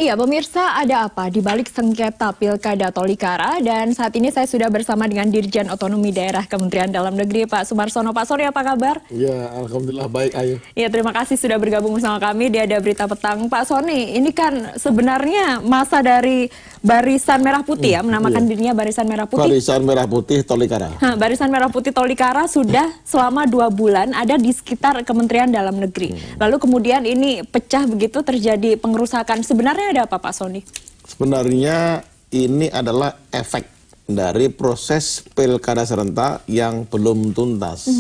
Iya, pemirsa, ada apa di balik sengketa Pilkada Tolikara? Dan saat ini saya sudah bersama dengan Dirjen Otonomi Daerah Kementerian Dalam Negeri, Pak Sumarsono. Pak Sony, apa kabar? Iya, alhamdulillah baik, Ayu. Iya, terima kasih sudah bergabung bersama kami di Ada Berita Petang. Pak Sony, ini kan sebenarnya masa dari Barisan Merah Putih ya, menamakan dirinya Barisan Merah Putih. Barisan Merah Putih Tolikara. Barisan Merah Putih Tolikara sudah selama 2 bulan ada di sekitar Kementerian Dalam Negeri. Lalu kemudian ini pecah begitu, terjadi pengerusakan. Sebenarnya ada apa, Pak Sony? Sebenarnya ini adalah efek dari proses pilkada serentak yang belum tuntas.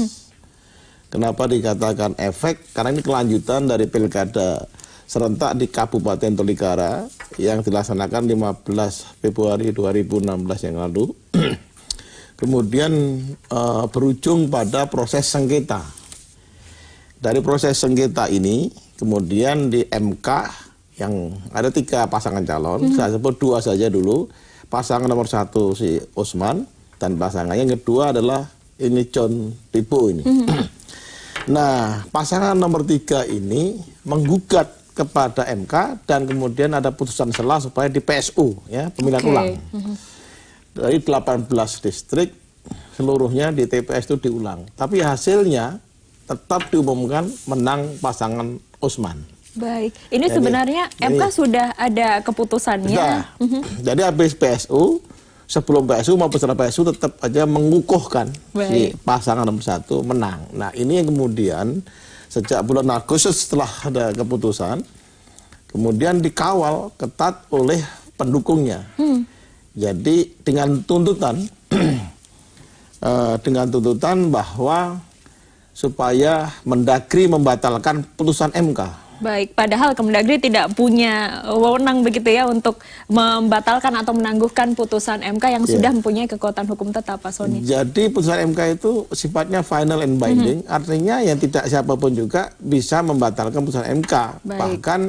Kenapa dikatakan efek? Karena ini kelanjutan dari pilkada serentak di Kabupaten Tolikara yang dilaksanakan 15 Februari 2016 yang lalu. Kemudian berujung pada proses sengketa. Dari proses sengketa ini, kemudian di MK yang ada 3 pasangan calon, saya sebut 2 saja dulu. Pasangan nomor 1 si Usman, dan pasangan yang kedua adalah ini John Tibo ini. Nah, pasangan nomor 3 ini menggugat kepada MK dan kemudian ada putusan sela supaya di PSU, ya, pemilihan ulang. Dari 18 distrik seluruhnya di TPS itu diulang. Tapi hasilnya tetap diumumkan menang pasangan Usman. Baik, ini jadi, sebenarnya MK sudah ada keputusannya. Jadi habis PSU, sebelum PSU maupun setelah PSU tetap aja mengukuhkan si pasangan nomor 1 menang. Nah, ini yang kemudian sejak bulan Agustus setelah ada keputusan, kemudian dikawal ketat oleh pendukungnya. Jadi dengan tuntutan, bahwa supaya Mendagri membatalkan putusan MK. Baik, padahal Kemendagri tidak punya wewenang begitu ya untuk membatalkan atau menangguhkan putusan MK yang sudah mempunyai kekuatan hukum tetap, Pak Sony. Jadi putusan MK itu sifatnya final and binding, artinya yang tidak siapapun juga bisa membatalkan putusan MK. Bahkan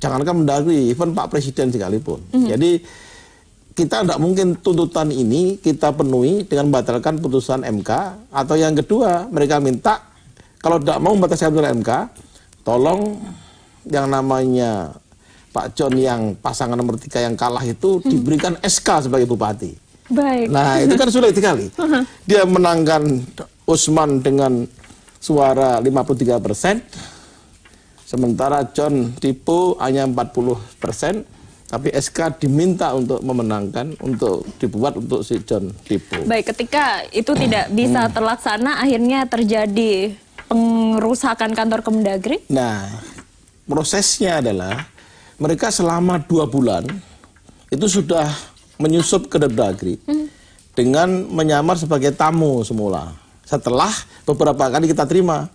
jangankan Mendagri, even Pak Presiden sekalipun. Jadi kita tidak mungkin tuntutan ini kita penuhi dengan membatalkan putusan MK. Atau yang kedua, mereka minta kalau tidak mau membatalkan putusan MK, tolong yang namanya Pak John yang pasangan nomor 3 yang kalah itu diberikan SK sebagai bupati. Baik. Nah, itu kan sulit sekali. Dia menangkan Usman dengan suara 53%, sementara John Tibo hanya 40%, tapi SK diminta untuk memenangkan, untuk dibuat untuk si John Tibo. Baik, ketika itu tidak bisa terlaksana, akhirnya terjadi pengerusakan kantor Kemendagri? Nah, prosesnya adalah mereka selama 2 bulan itu sudah menyusup ke Kemendagri dengan menyamar sebagai tamu semula. Setelah beberapa kali kita terima.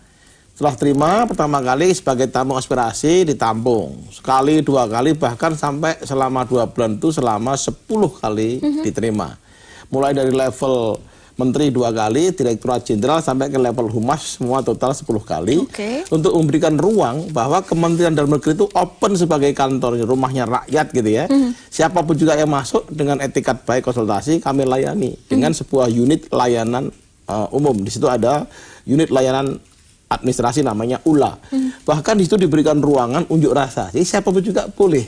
Setelah terima pertama kali sebagai tamu aspirasi ditampung. Sekali, 2 kali, bahkan sampai selama 2 bulan itu selama 10 kali diterima. Mulai dari level Menteri 2 kali, Direktorat Jenderal sampai ke level Humas, semua total 10 kali. Untuk memberikan ruang bahwa Kementerian Dalam Negeri itu open sebagai kantor, rumahnya rakyat gitu ya. Siapapun juga yang masuk dengan etikat baik konsultasi, kami layani dengan sebuah unit layanan umum. Di situ ada unit layanan administrasi namanya ULA. Bahkan di situ diberikan ruangan unjuk rasa. Jadi siapapun juga boleh,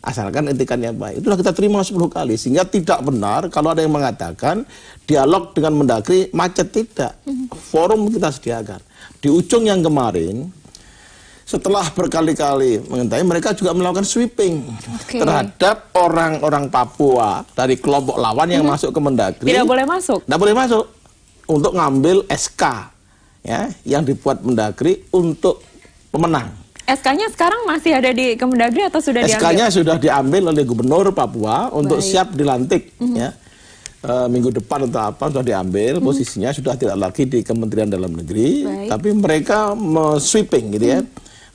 asalkan etikanya baik. Itulah kita terima 10 kali. Sehingga tidak benar kalau ada yang mengatakan dialog dengan Mendagri macet, tidak. Forum kita sediakan. Di ujung yang kemarin, setelah berkali-kali mengintai, mereka juga melakukan sweeping terhadap orang-orang Papua dari kelompok lawan yang masuk ke Mendagri. Tidak boleh masuk? Tidak boleh masuk. Untuk ngambil SK ya, yang dibuat Mendagri untuk pemenang. SK-nya sekarang masih ada di Kemendagri atau sudah diambil? SK-nya sudah diambil oleh Gubernur Papua untuk siap dilantik. Ya. Minggu depan atau apa sudah diambil, posisinya sudah tidak lagi di Kementerian Dalam Negeri, tapi mereka sweeping gitu ya.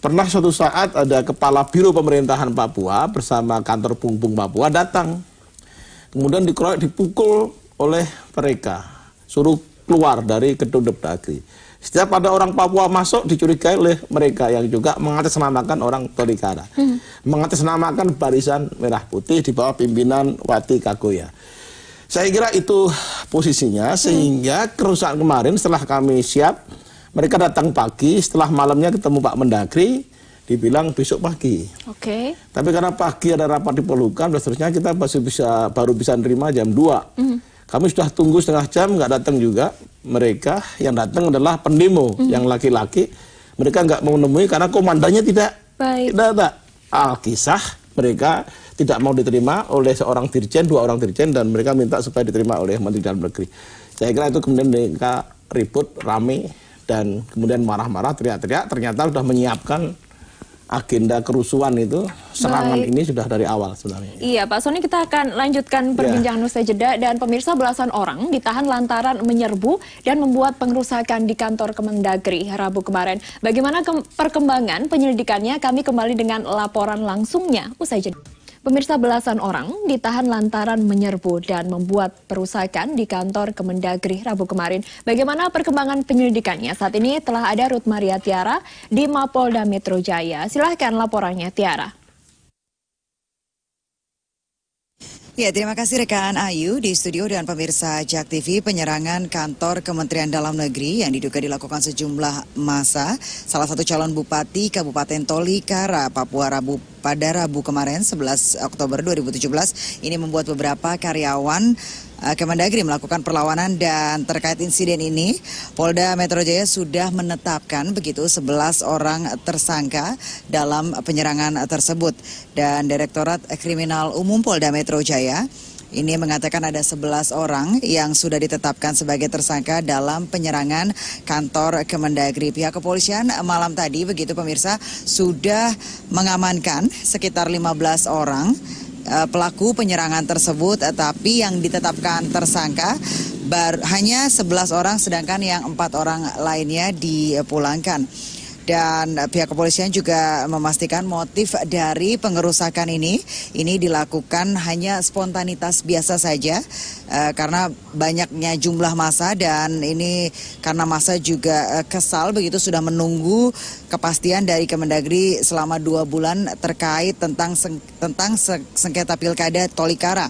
Pernah suatu saat ada Kepala Biro Pemerintahan Papua bersama kantor Pungbung Papua datang. Kemudian dikeroyok, dipukul oleh mereka, suruh keluar dari gedung Mendagri. Setiap ada orang Papua masuk dicurigai oleh mereka yang juga mengatasnamakan orang Tolikara. Mengatasnamakan Barisan Merah Putih di bawah pimpinan Wati Kagoya. Saya kira itu posisinya, sehingga kerusakan kemarin setelah kami siap, mereka datang pagi, setelah malamnya ketemu Pak Mendagri, dibilang besok pagi. Oke. Tapi karena pagi ada rapat di Polhukam dan seterusnya, kita baru bisa nerima jam 2. Kami sudah tunggu setengah jam, nggak datang juga. Mereka yang datang adalah pendemo yang laki-laki. Mereka nggak mau menemui karena komandannya tidak ada. Alkisah mereka tidak mau diterima oleh seorang dirjen, 2 orang dirjen, dan mereka minta supaya diterima oleh Menteri Dalam Negeri. Saya kira itu kemudian mereka ribut, rame, dan kemudian marah-marah, teriak-teriak. Ternyata sudah menyiapkan agenda kerusuhan itu, serangan ini sudah dari awal sebenarnya. Iya Pak Soni, kita akan lanjutkan perbincangan usai jeda. Dan pemirsa, belasan orang ditahan lantaran menyerbu dan membuat pengerusakan di kantor Kemendagri Rabu kemarin. Bagaimana perkembangan penyelidikannya? Kami kembali dengan laporan langsungnya usai jeda. Pemirsa, belasan orang ditahan lantaran menyerbu dan membuat perusakan di kantor Kemendagri Rabu kemarin. Bagaimana perkembangan penyelidikannya? Saat ini telah ada Ruth Maria Tiara di Mapolda Metro Jaya. Silahkan laporannya, Tiara. Ya, terima kasih rekan Ayu di studio dan pemirsa JAK TV. Penyerangan kantor Kementerian Dalam Negeri yang diduga dilakukan sejumlah massa, salah satu calon bupati Kabupaten Tolikara, Papua pada Rabu kemarin 11 Oktober 2017 ini membuat beberapa karyawan Kemendagri melakukan perlawanan, dan terkait insiden ini Polda Metro Jaya sudah menetapkan begitu 11 orang tersangka dalam penyerangan tersebut, dan Direktorat Kriminal Umum Polda Metro Jaya ini mengatakan ada 11 orang yang sudah ditetapkan sebagai tersangka dalam penyerangan kantor Kemendagri. Pihak kepolisian malam tadi begitu pemirsa sudah mengamankan sekitar 15 orang pelaku penyerangan tersebut, tapi yang ditetapkan tersangka hanya 11 orang, sedangkan yang 4 orang lainnya dipulangkan. Dan pihak kepolisian juga memastikan motif dari pengerusakan ini dilakukan hanya spontanitas biasa saja karena banyaknya jumlah massa, dan ini karena massa juga kesal begitu sudah menunggu kepastian dari Kemendagri selama 2 bulan terkait tentang sengketa pilkada Tolikara.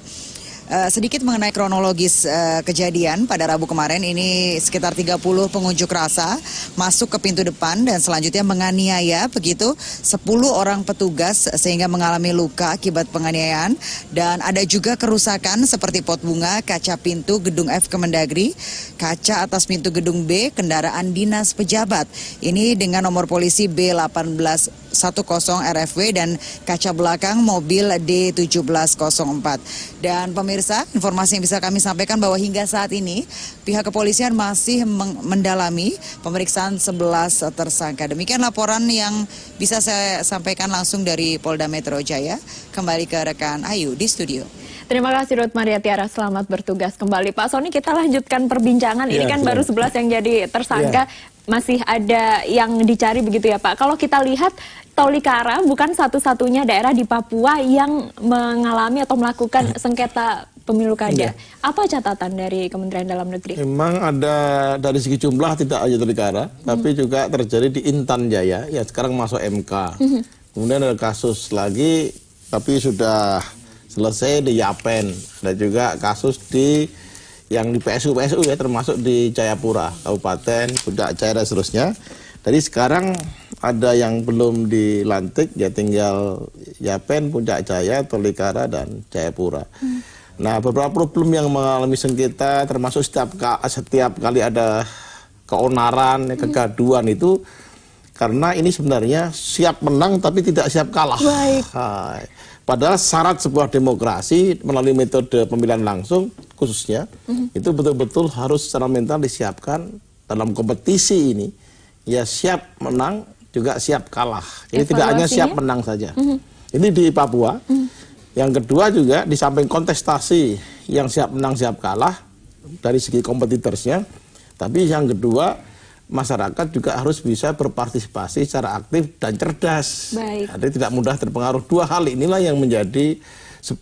Sedikit mengenai kronologis kejadian pada Rabu kemarin, ini sekitar 30 pengunjuk rasa masuk ke pintu depan dan selanjutnya menganiaya begitu 10 orang petugas sehingga mengalami luka akibat penganiayaan, dan ada juga kerusakan seperti pot bunga, kaca pintu gedung F Kemendagri, kaca atas pintu gedung B, kendaraan dinas pejabat. Ini dengan nomor polisi B1810 RFW dan kaca belakang mobil D1704. Dan pemirsa, informasi yang bisa kami sampaikan bahwa hingga saat ini pihak kepolisian masih mendalami pemeriksaan 11 tersangka. Demikian laporan yang bisa saya sampaikan langsung dari Polda Metro Jaya. Kembali ke rekan Ayu di studio. Terima kasih Ruth Maria Tiara, selamat bertugas kembali. Pak Soni, kita lanjutkan perbincangan. Ini kan baru 11 yang jadi tersangka, masih ada yang dicari begitu ya Pak. Kalau kita lihat, Tolikara bukan satu-satunya daerah di Papua yang mengalami atau melakukan sengketa pemilu kada. Apa catatan dari Kementerian Dalam Negeri? Memang ada dari segi jumlah tidak hanya Tolikara, tapi juga terjadi di Intan Jaya, ya sekarang masuk MK. Kemudian ada kasus lagi, tapi sudah selesai di Yapen. Ada juga kasus yang di PSU ya, termasuk di Jayapura, Kabupaten, Puncak Jaya dan seterusnya. Jadi sekarang ada yang belum dilantik, ya tinggal Yapen, Puncak Jaya, Tolikara, dan Jayapura. Nah, beberapa problem yang mengalami sengketa, termasuk setiap kali ada keonaran, kegaduhan itu, karena ini sebenarnya siap menang tapi tidak siap kalah. Padahal syarat sebuah demokrasi melalui metode pemilihan langsung khususnya, itu betul-betul harus secara mental disiapkan dalam kompetisi ini. Ya siap menang juga siap kalah. Jadi tidak hanya siap menang saja. Ini di Papua. Yang kedua juga di samping kontestasi yang siap menang siap kalah dari segi kompetitorsnya, tapi yang kedua masyarakat juga harus bisa berpartisipasi secara aktif dan cerdas. Jadi tidak mudah terpengaruh. 2 hal inilah yang menjadi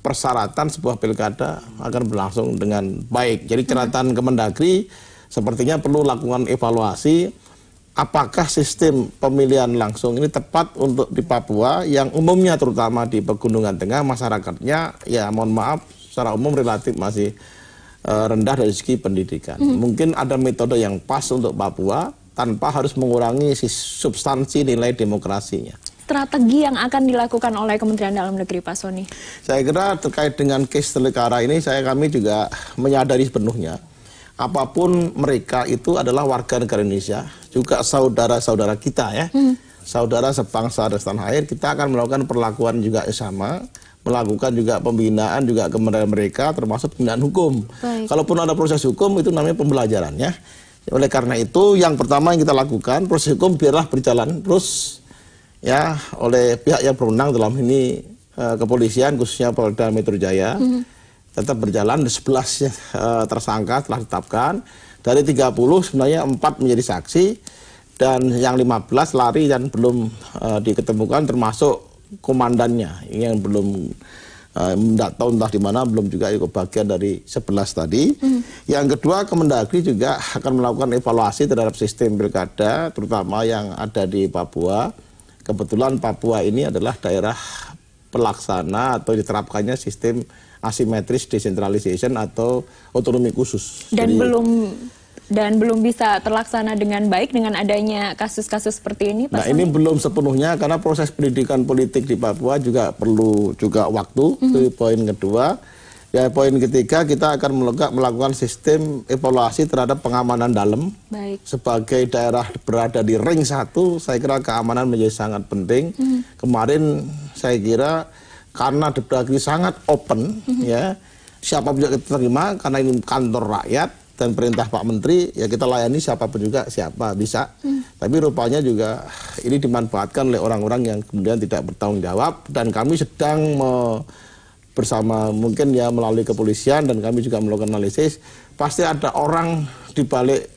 persyaratan sebuah pilkada akan berlangsung dengan baik. Jadi catatan Kemendagri sepertinya perlu lakukan evaluasi. Apakah sistem pemilihan langsung ini tepat untuk di Papua yang umumnya terutama di Pegunungan Tengah masyarakatnya ya mohon maaf secara umum relatif masih rendah dari segi pendidikan. Mungkin ada metode yang pas untuk Papua tanpa harus mengurangi substansi nilai demokrasinya. strategi yang akan dilakukan oleh Kementerian Dalam Negeri, Pak Sony? Saya kira terkait dengan case Tolikara ini, kami juga menyadari sepenuhnya apapun mereka itu adalah warga negara Indonesia, juga saudara-saudara kita ya, saudara sebangsa dan setanah air. Kita akan melakukan perlakuan juga sama, melakukan juga pembinaan juga kepada mereka, termasuk pembinaan hukum. Baik. Kalaupun ada proses hukum itu namanya pembelajaran ya. Oleh karena itu yang pertama yang kita lakukan, proses hukum biarlah berjalan terus ya oleh pihak yang berwenang dalam ini kepolisian khususnya Polda Metro Jaya tetap berjalan. 11 tersangka telah ditetapkan, dari 30 sebenarnya 4 menjadi saksi dan yang 15 lari dan belum diketemukan, termasuk komandannya yang belum tidak tahu entah di mana, belum juga ikut bagian dari 11 tadi. Yang kedua, Kemendagri juga akan melakukan evaluasi terhadap sistem pilkada, terutama yang ada di Papua. Kebetulan Papua ini adalah daerah pelaksana atau diterapkannya sistem asimetris decentralization atau otonomi khusus. Dan belum bisa terlaksana dengan baik dengan adanya kasus-kasus seperti ini, Pak Nah, Sony? ini belum sepenuhnya karena proses pendidikan politik di Papua juga perlu juga waktu. Itu poin kedua. Ya, poin ketiga, kita akan melakukan sistem evaluasi terhadap pengamanan dalam. Baik. Sebagai daerah berada di ring 1, saya kira keamanan menjadi sangat penting. Kemarin saya kira karena Depdagri sangat open, ya, siapa bisa kita terima karena ini kantor rakyat dan perintah Pak Menteri, ya kita layani siapapun juga, siapa bisa. Tapi rupanya juga ini dimanfaatkan oleh orang-orang yang kemudian tidak bertanggung jawab, dan kami sedang bersama mungkin ya melalui kepolisian dan kami juga melakukan analisis, pasti ada orang di balik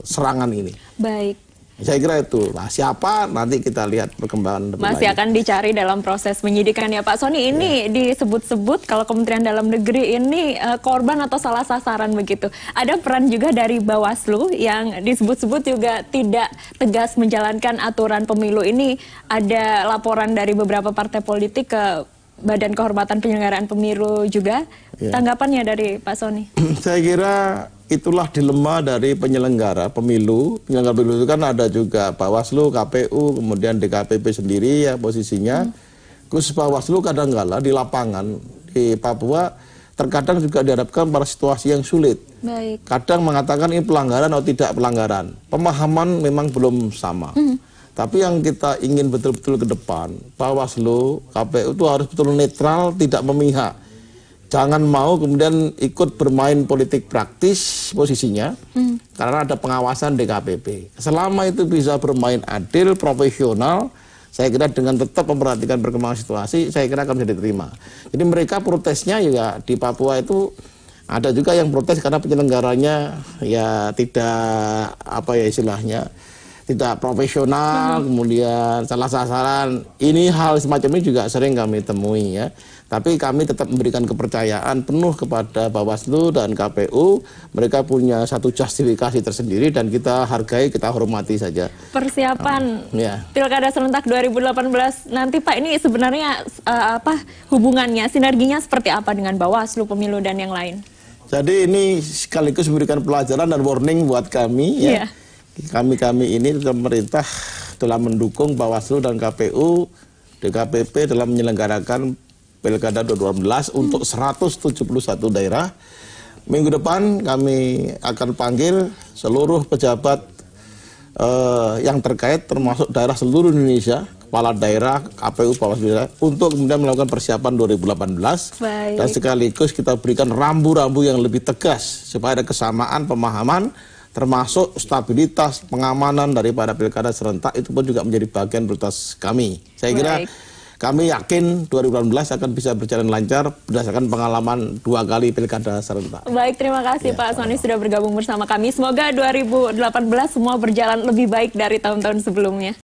serangan ini. Baik. Saya kira itu. Nah, siapa nanti kita lihat perkembangan lebih Masih lanjut. akan dicari dalam proses penyidikan ya Pak Sony. Ini disebut-sebut kalau Kementerian Dalam Negeri ini korban atau salah sasaran begitu. Ada peran juga dari Bawaslu yang disebut-sebut juga tidak tegas menjalankan aturan pemilu ini. Ada laporan dari beberapa partai politik ke Badan Kehormatan Penyelenggaraan Pemilu juga. Tanggapannya dari Pak Sony? Saya kira itulah dilema dari penyelenggara pemilu. Penyelenggara pemilu itu kan ada juga Bawaslu, KPU, kemudian DKPP sendiri ya posisinya. Khusus Bawaslu kadang-kala di lapangan di Papua terkadang juga dihadapkan pada situasi yang sulit. Baik. Kadang mengatakan ini pelanggaran atau tidak pelanggaran. Pemahaman memang belum sama. Tapi yang kita ingin betul-betul ke depan, Bawaslu, KPU itu harus betul netral, tidak memihak. Jangan mau kemudian ikut bermain politik praktis posisinya, karena ada pengawasan DKPP. Selama itu bisa bermain adil, profesional, saya kira dengan tetap memperhatikan perkembangan situasi, saya kira akan bisa diterima. Jadi mereka protesnya juga di Papua itu ada juga yang protes karena penyelenggaranya ya tidak apa ya istilahnya tidak profesional, kemudian salah sasaran. Ini hal semacam ini juga sering kami temui ya. Tapi kami tetap memberikan kepercayaan penuh kepada Bawaslu dan KPU. Mereka punya satu justifikasi tersendiri dan kita hargai, kita hormati saja. Persiapan Pilkada Serentak 2018 nanti Pak, ini sebenarnya hubungannya, sinerginya seperti apa dengan Bawaslu, Pemilu dan yang lain? Jadi ini sekaligus memberikan pelajaran dan warning buat kami ya. Kami ini pemerintah telah mendukung Bawaslu dan KPU, DKPP dalam menyelenggarakan Pilkada 2018 untuk 171 daerah. Minggu depan kami akan panggil seluruh pejabat yang terkait termasuk daerah seluruh Indonesia, kepala daerah, KPU, Bawaslu, untuk kemudian melakukan persiapan 2018. Baik. Dan sekaligus kita berikan rambu-rambu yang lebih tegas supaya ada kesamaan pemahaman, termasuk stabilitas pengamanan daripada pilkada serentak itu pun juga menjadi bagian prioritas kami. Saya kira kami yakin 2018 akan bisa berjalan lancar berdasarkan pengalaman 2 kali pilkada serentak. Baik, terima kasih Pak Sony sudah bergabung bersama kami. Semoga 2018 semua berjalan lebih baik dari tahun-tahun sebelumnya.